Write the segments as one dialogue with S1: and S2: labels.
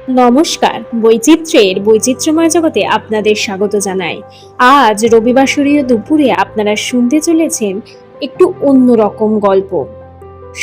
S1: নমস্কার, বৈচিত্র্যের বৈচিত্র্যময় জগতে আপনাদের স্বাগত জানাই। আজ রবিবাসরীয় দুপুরে আপনারা শুনতে চলেছেন একটু অন্যরকম গল্প।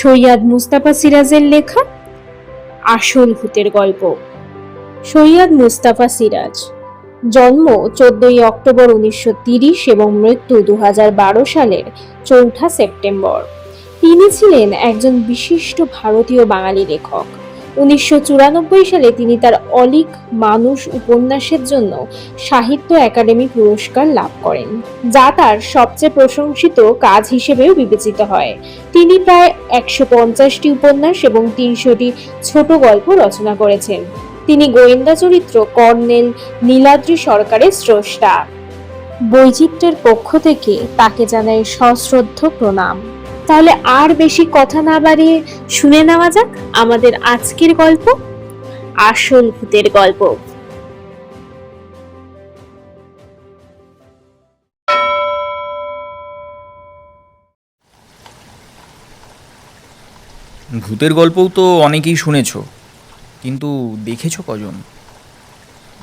S1: সৈয়দ মুস্তাফা সিরাজের লেখা আসল ভূতের গল্প। সৈয়দ মুস্তাফা সিরাজ জন্ম 14ই অক্টোবর 1930 এবং মৃত্যু 2012 সালের 4 সেপ্টেম্বর। তিনি ছিলেন একজন বিশিষ্ট ভারতীয় বাঙালি লেখক। 1994 সালে তিনি তার অলীক মানুষ উপন্যাসের জন্য সাহিত্য একাডেমি পুরস্কার লাভ করেন, যা তার সবচেয়ে প্রশংসিত কাজ হিসেবেও বিবেচিত হয়। তিনি প্রায় 150টি উপন্যাস এবং 300টি ছোট গল্প রচনা করেছেন। তিনি গোয়েন্দা চরিত্র কর্নেল নীলাদ্রি সরকারের স্রষ্টা। বৈচিত্র্যের পক্ষ থেকে তাকে জানাই সশ্রদ্ধ প্রণাম। তাহলে আর বেশি কথা না বাড়িয়ে শুনে নেওয়া যাক আমাদের আজকের গল্প, আসল ভূতের গল্প।
S2: ভূতের গল্পও তো অনেকেই শুনেছ, কিন্তু দেখেছো কজন?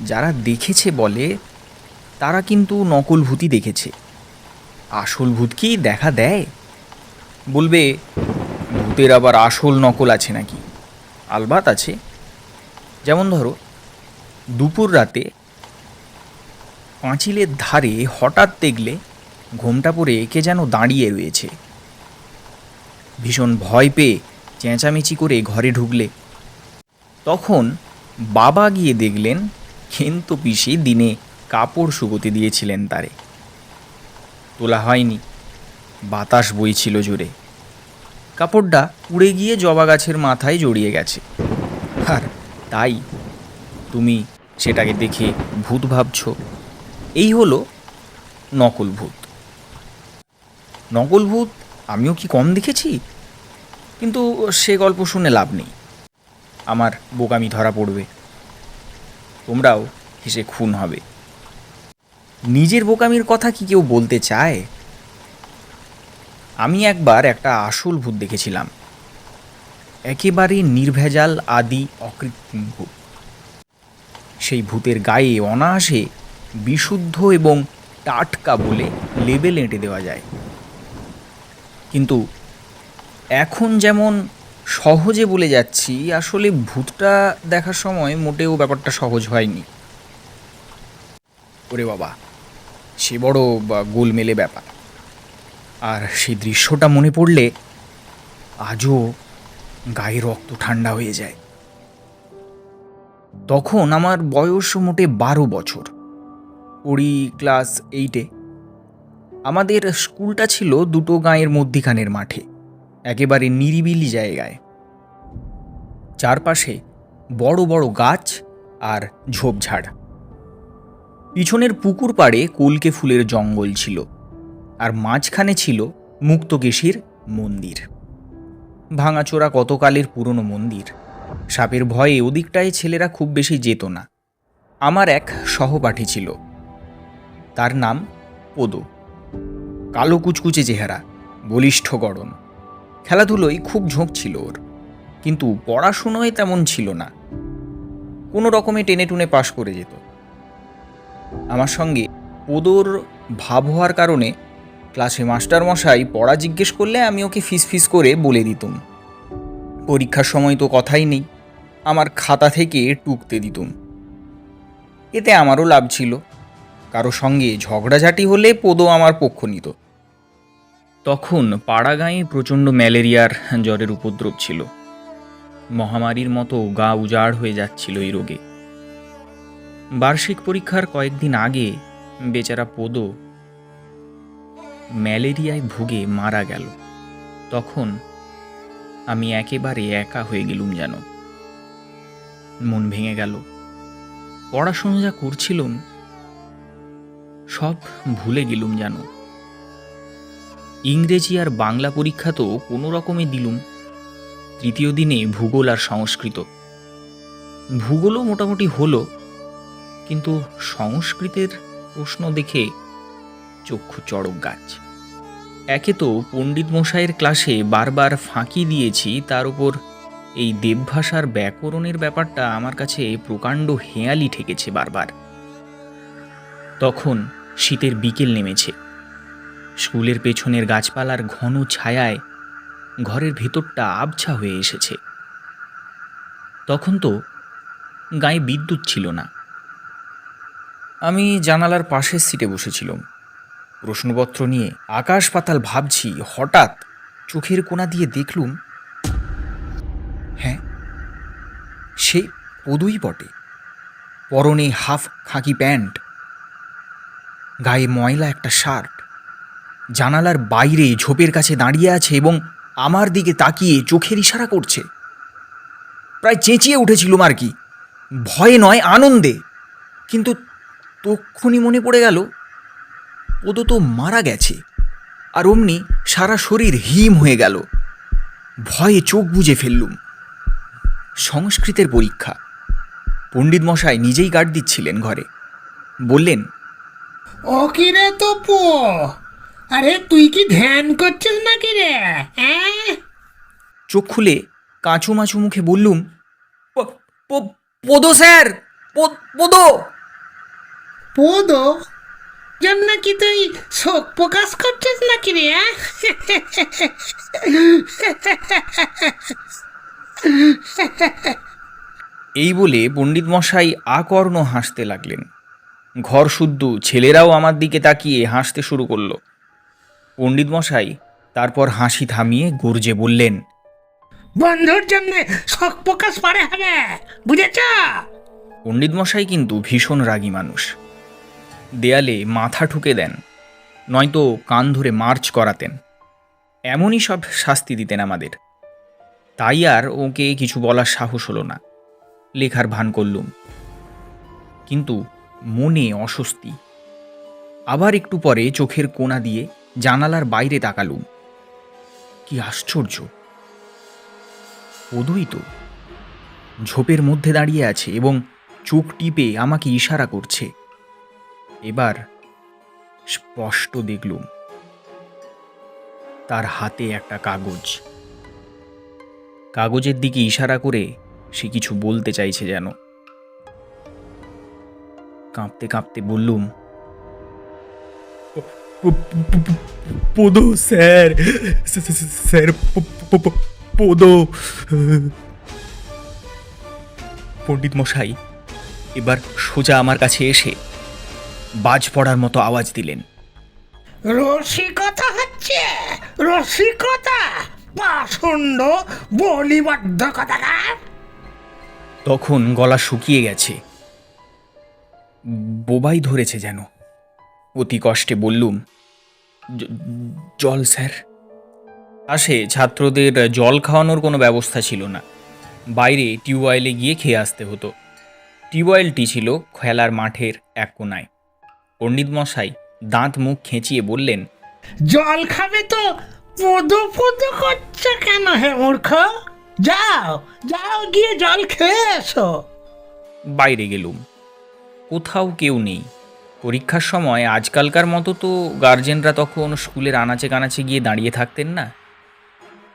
S2: যারা দেখেছে বলে তারা কিন্তু নকল ভূতই দেখেছে। আসল ভূত কি দেখা দেয়? বলবে ভূতের আবার আসল নকল আছে নাকি? আলবাত আছে। যেমন ধরো, দুপুর রাতে পাঁচিলের ধারে হঠাৎ দেখলে ঘোমটা পরে কে যেন দাঁড়িয়ে রয়েছে। ভীষণ ভয় পেয়ে চেঁচামেচি করে ঘরে ঢুকলে তখন বাবা গিয়ে দেখলেন কিন্তু পিসি দিনে কাপড় শুকোতে দিয়েছিলেন তারে। তোলা হয়নি, বাতাস বইছিল জোরে, কাপড়টা উড়ে গিয়ে জবা গাছের মাথায় জড়িয়ে গেছে। আর তাই তুমি সেটাকে দেখে ভূত ভাবছ। এই হলো নকল ভূত। নকল ভূত আমিও কি কম দেখেছি? কিন্তু সে গল্প শুনে লাভ নেই, আমার বোকামি ধরা পড়বে, তোমরাও হেসে খুন হবে। নিজের বোকামির কথা কি কেউ বলতে চায়? আমি একবার একটা আসল ভূত দেখেছিলাম, একেবারে নির্ভেজাল আদি অকৃত্রিম ভূত। সেই ভূতের গায়ে অনায়াসে বিশুদ্ধ এবং টাটকা বলে লেবেল এঁটে দেওয়া যায়। কিন্তু এখন যেমন সহজে বলে যাচ্ছি, আসলে ভূতটা দেখার সময় মোটেও ব্যাপারটা সহজ হয়নি। ওরে বাবা, সে বড় গোলমেলে ব্যাপার। আর সেই দৃশ্যটা মনে পড়লে আজও গায়ে রক্ত ঠান্ডা হয়ে যায়। তখন আমার বয়স মোটে 12 বছর, পড়ি ক্লাস 8-এ। আমাদের স্কুলটা ছিল দুটো গাঁয়ের মধ্যিখানের মাঠে, একেবারে নিরিবিলি জায়গায়। চারপাশে বড় বড় গাছ আর ঝোপঝাড়। পিছনের পুকুর পাড়ে কলকে ফুলের জঙ্গল ছিল, আর মাঝখানে ছিল মুক্তকেশীর মন্দির। ভাঙাচোরা কতকালের পুরনো মন্দির। সাপের ভয়ে ওদিকটায় ছেলেরা খুব বেশি যেত না। আমার এক সহপাঠী ছিল, তার নাম পোদো। কালো কুচকুচে চেহারা, বলিষ্ঠ গড়ন। খেলাধুলোয় খুব ঝোঁক ছিল ওর, কিন্তু পড়াশুনোয় তেমন ছিল না। কোনো রকমে টেনে টুনে পাশ করে যেত। আমার সঙ্গে পোদোর ভাব হওয়ার কারণে ক্লাসে মাস্টারমশাই পড়া জিজ্ঞেস করলে আমি ওকে ফিস ফিস করে বলে দিতুম। পরীক্ষার সময় তো কথাই নেই, আমার খাতা থেকে টুকতে দিতুম। এতে আমারও লাভ ছিল, কারো সঙ্গে ঝগড়াঝাটি হলে পোদো আমার পক্ষ নিত। তখন পাড়াগাঁয়ে প্রচণ্ড ম্যালেরিয়ার জ্বরের উপদ্রব ছিল। মহামারীর মতো গা উজাড় হয়ে যাচ্ছিল এই রোগে। বার্ষিক পরীক্ষার কয়েকদিন আগে বেচারা পোদো ম্যালেরিয়ায় ভুগে মারা গেল। তখন আমি একেবারে একা হয়ে গেলুম যেন। মন ভেঙে গেল। পড়াশোনা যা করছিলাম সব ভুলে গেলুম যেন। ইংরেজি আর বাংলা পরীক্ষা তো কোনো রকমে দিলুম। তৃতীয় দিনে ভূগোল আর সংস্কৃত। ভূগোলও মোটামুটি হলো, কিন্তু সংস্কৃতের প্রশ্ন দেখে চক্ষু চড়ক গাছ। একে তো পণ্ডিত মশাইয়ের ক্লাসে বারবার ফাঁকি দিয়েছি, তার উপর এই দেবভাষার ব্যাকরণের ব্যাপারটা আমার কাছে প্রকাণ্ড হেঁয়ালি ঠেকেছে বারবার। তখন শীতের বিকেল নেমেছে। স্কুলের পেছনের গাছপালার ঘন ছায়ায় ঘরের ভেতরটা আবছা হয়ে এসেছে। তখন তো গায়ে বিদ্যুৎ ছিল না। আমি জানালার পাশের সিটে বসেছিলাম, প্রশ্নপত্র নিয়ে আকাশ পাতাল ভাবছি। হঠাৎ চোখের কোণা দিয়ে দেখলুম, হ্যাঁ, সে পদুই বটে। পরনে হাফ খাকি প্যান্ট, গায়ে ময়লা একটা শার্ট, জানালার বাইরে ঝোপের কাছে দাঁড়িয়ে আছে এবং আমার দিকে তাকিয়ে চোখের ইশারা করছে। প্রায় চেঁচিয়ে উঠেছিলুম আর কি, ভয়ে নয়, আনন্দে। কিন্তু তক্ষুনি মনে পড়ে গেল পদু তো মারা গেছে। আর অমনি সারা শরীর হিম হয়ে গেল। ভয়ে চোখ বুজে ফেললুম। সংস্কৃতের পরীক্ষা। পণ্ডিত মশাই নিজেই গার্ড দিচ্ছিলেন ঘরে। বললেন,
S3: ও কি রে তপু, আরে তুই কি ধ্যান করছিস নাকি রে?
S2: চোখ খুলে কাঁচু মাচু মুখে বললুম, পদো স্যার, পদো।
S3: পদ জন্য কি তুই শোক প্রকাশ করছিস নাকি রে?
S2: এই বলে পণ্ডিত মশাই আকর্ণ হাসতে লাগলেন। ঘর শুদ্ধ ছেলেরাও আমার দিকে তাকিয়ে হাসতে শুরু করলো। পণ্ডিত মশাই তারপর হাসি থামিয়ে গর্জে বললেন,
S3: বন্ধুর জন্য শোক প্রকাশ পারে হবে, বুঝেছ?
S2: পণ্ডিত মশাই কিন্তু ভীষণ রাগী মানুষ। দেয়ালে মাথা ঠুকে দেন, নয়তো কান ধরে মার্চ করাতেন। এমনই সব শাস্তি দিতেন আমাদের। তাই আর ওকে কিছু বলার সাহস হলো না। লেখার ভান করলুম, কিন্তু মনে অস্বস্তি। আবার একটু পরে চোখের কোণা দিয়ে জানালার বাইরে তাকালুম। কি আশ্চর্য! পদুই তো ঝোপের মধ্যে দাঁড়িয়ে আছে এবং চোখ টিপে আমাকে ইশারা করছে। এবার স্পষ্ট দেখলুম তার হাতে একটা কাগজ। কাগজের দিকে ইশারা করে সে কিছু বলতে চাইছে যেন। কাঁপতে কাঁপতে বললুম, পদো স্যার, স্যার পদো। পণ্ডিত মশাই এবার সোজা আমার কাছে এসে বাজ পড়ার মতো আওয়াজ দিলেন,
S3: রসিকতা হচ্ছে, রসিকতা, পাষণ্ড বলিবদ্ধ কথাকার।
S2: তখন গলা শুকিয়ে গেছে, বোবাই ধরেছে যেন। অতি কষ্টে বললুম, জল স্যার। আসে ছাত্রদের জল খাওয়ানোর কোনো ব্যবস্থা ছিল না। বাইরে টিউবওয়েলে গিয়ে খেয়ে আসতে হতো। টিউবওয়েলটি ছিল খেলার মাঠের এক কোনায়। পণ্ডিত মশাই দাঁত মুখ খেঁচিয়ে বললেন,
S3: জল খাবে তো পদ পদ করছে কেন হে মূর্খ? যাও যাও, গিয়ে জল খেয়ে এসো।
S2: বাইরে গেলুম। কোথাও কেউ নেই। পরীক্ষার সময় আজকালকার মতো তো গার্জেনরা তখন স্কুলের আনাচে কানাচে গিয়ে দাঁড়িয়ে থাকতেন না।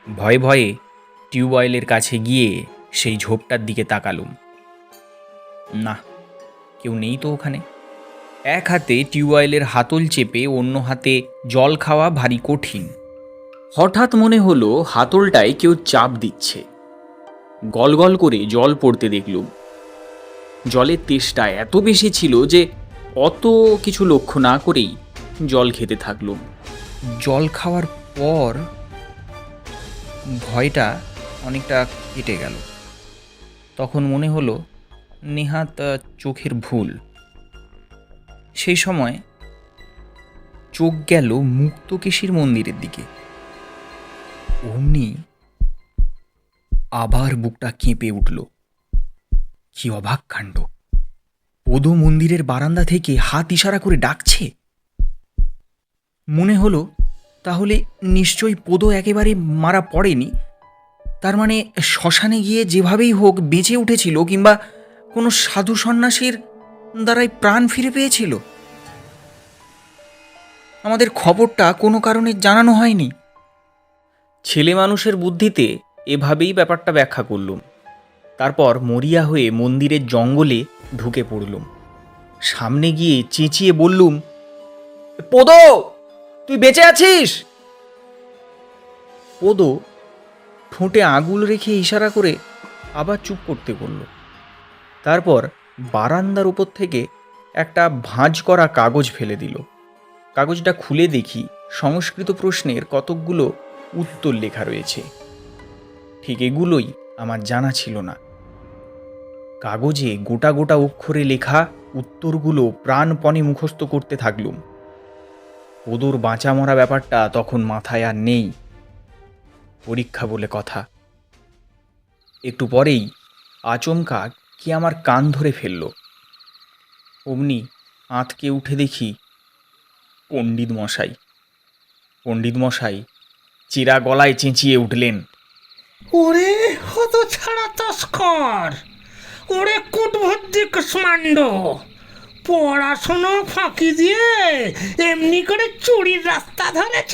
S2: ভয়ে ভয়ে টিউবওয়েলের কাছে গিয়ে সেই ঝোপটার দিকে তাকালুম। না, কেউ নেই তো ওখানে। এক হাতে টিউবওয়েলের হাতল চেপে অন্য হাতে জল খাওয়া ভারী কঠিন। হঠাৎ মনে হলো হাতলটায় কেউ চাপ দিচ্ছে। গলগল করে জল পড়তে দেখলুম। জলের তেষ্টা এত বেশি ছিল যে অত কিছু লক্ষ্য না করেই জল খেতে থাকলুম। জল খাওয়ার পর ভয়টা অনেকটা কেটে গেল। তখন মনে হলো নেহাত চোখের ভুল। সেই সময় চোখ গেল মুক্তকেশীর মন্দিরের দিকে। অমনি আবার বুকটা কেঁপে উঠল। কি অবাক কাণ্ড! পদু মন্দিরের বারান্দা থেকে হাত ইশারা করে ডাকছে। মনে হলো তাহলে নিশ্চয়ই পদু একেবারে মারা পড়েনি। তার মানে শ্মশানে গিয়ে যেভাবেই হোক বেঁচে উঠেছিল, কিংবা কোনো সাধু সন্ন্যাসীর দ্বারাই প্রাণ ফিরে পেয়েছিল। আমাদের খবরটা কোনো কারণে জানানো হয়নি। ছেলে মানুষের বুদ্ধিতে এভাবেই ব্যাপারটা ব্যাখ্যা করলুম। তারপর মরিয়া হয়ে মন্দিরের জঙ্গলে ঢুকে পড়লুম। সামনে গিয়ে চেঁচিয়ে বললুম, পদ, তুই বেঁচে আছিস? পদ ঠোঁটে আঙুল রেখে ইশারা করে আবার চুপ করতে বলল। তারপর বারান্দার উপর থেকে একটা ভাঁজ করা কাগজ ফেলে দিল। কাগজটা খুলে দেখি সংস্কৃত প্রশ্নের কতকগুলো উত্তর লেখা রয়েছে। ঠিক এগুলোই আমার জানা ছিল না। কাগজে গোটা গোটা অক্ষরে লেখা উত্তরগুলো প্রাণপণে মুখস্থ করতে থাকলুম। পদর বাঁচা মরা ব্যাপারটা তখন মাথায় আর নেই। পরীক্ষা বলে কথা। একটু পরেই আচমকা কি আমার কান ধরে ফেলল। অমনি আঁতকে উঠে দেখি পণ্ডিত মশাই। পণ্ডিত মশাই চিরা গলায় চেঁচিয়ে উঠলেন,
S3: ওরে হত ছাড়া তস্কর, ওরে কুটবুদ্ধি কুষ্মাণ্ড, পড়াশুনো ফাঁকি দিয়ে এমনি করে চুরির রাস্তা ধরেছ?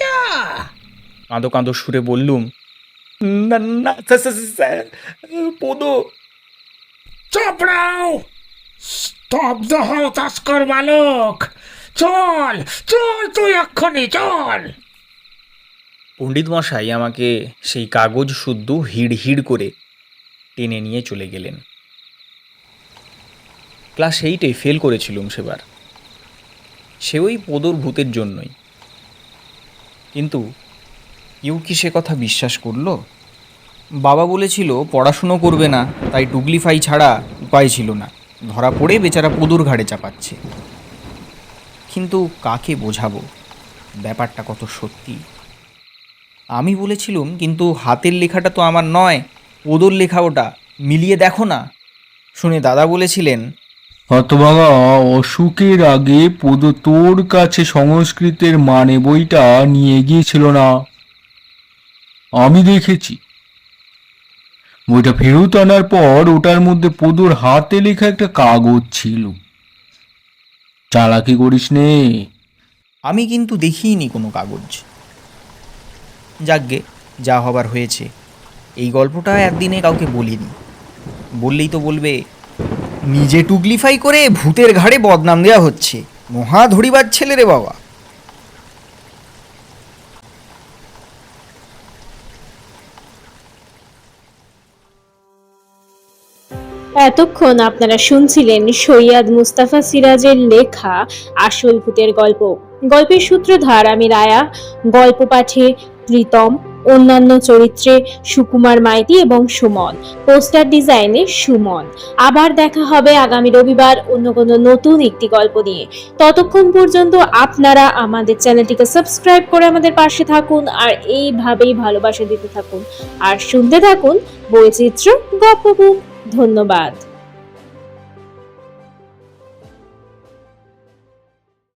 S2: কাঁদো কাঁদো সুরে বললুম, না না স্যার, পদ।
S3: চাপড়াও, স্তব্ধ হও তস্কর বালক, চল চল তুই এক্ষুনি চল।
S2: পণ্ডিত মশাই আমাকে সেই কাগজ শুদ্ধ হিড় হিড় করে টেনে নিয়ে চলে গেলেন। ক্লাস 8-এ ফেল করেছিলুম সেবার, সে ওই পদর ভূতের জন্যই। কিন্তু কেউ কি সে কথা বিশ্বাস করল? বাবা বলেছিল পড়াশুনো করবে না, তাই টুগলিফাই ছাড়া উপায় ছিল না, ধরা পড়ে বেচারা পদুর ঘাড়ে চাপাচ্ছে। কিন্তু কাকে বোঝাবো ব্যাপারটা কত সত্যি? আমি বলেছিলুম, কিন্তু হাতের লেখাটা তো আমার নয়, পদর লেখা ওটা, মিলিয়ে দেখো না। শুনে দাদা বলেছিলেন,
S4: হতভাগা, অসুখের আগে পদ তোর কাছে সংস্কৃতের মানে বইটা নিয়ে গিয়েছিল না? আমি দেখেছি। বইটা ফেরত আনার পর ওটার মধ্যে পদর হাতে লেখা একটা কাগজ ছিল। চালাকি করিস নে।
S2: আমি কিন্তু দেখিনি কোনো কাগজ। যাকগে, যা হবার হয়েছে। এই গল্পটা একদিনে কাউকে বলিনি। বললেই তো বলবে নিজে টুগলিফাই করে ভূতের ঘাড়ে বদনাম দেওয়া হচ্ছে, মহা ধরিবার ছেলে রে বাবা।
S1: এতক্ষণ আপনারা শুনছিলেন সৈয়দ মুস্তাফা সিরাজের লেখা আসল ভূতের গল্প। গল্পের সূত্রধার আমি রায়া, গল্প পাঠে প্রীতম, অন্যান্য চরিত্রে সুকুমার মাইতি এবং সুমন, পোস্টার ডিজাইনে সুমন। আবার দেখা হবে আগামী রবিবার অন্য কোনো নতুন একটি গল্প নিয়ে। ততক্ষণ পর্যন্ত আপনারা আমাদের চ্যানেলটিকে সাবস্ক্রাইব করে আমাদের পাশে থাকুন আর এইভাবেই ভালোবাসা দিতে থাকুন আর শুনতে থাকুন বৈচিত্র্য গল্প বুক। ধন্যবাদ।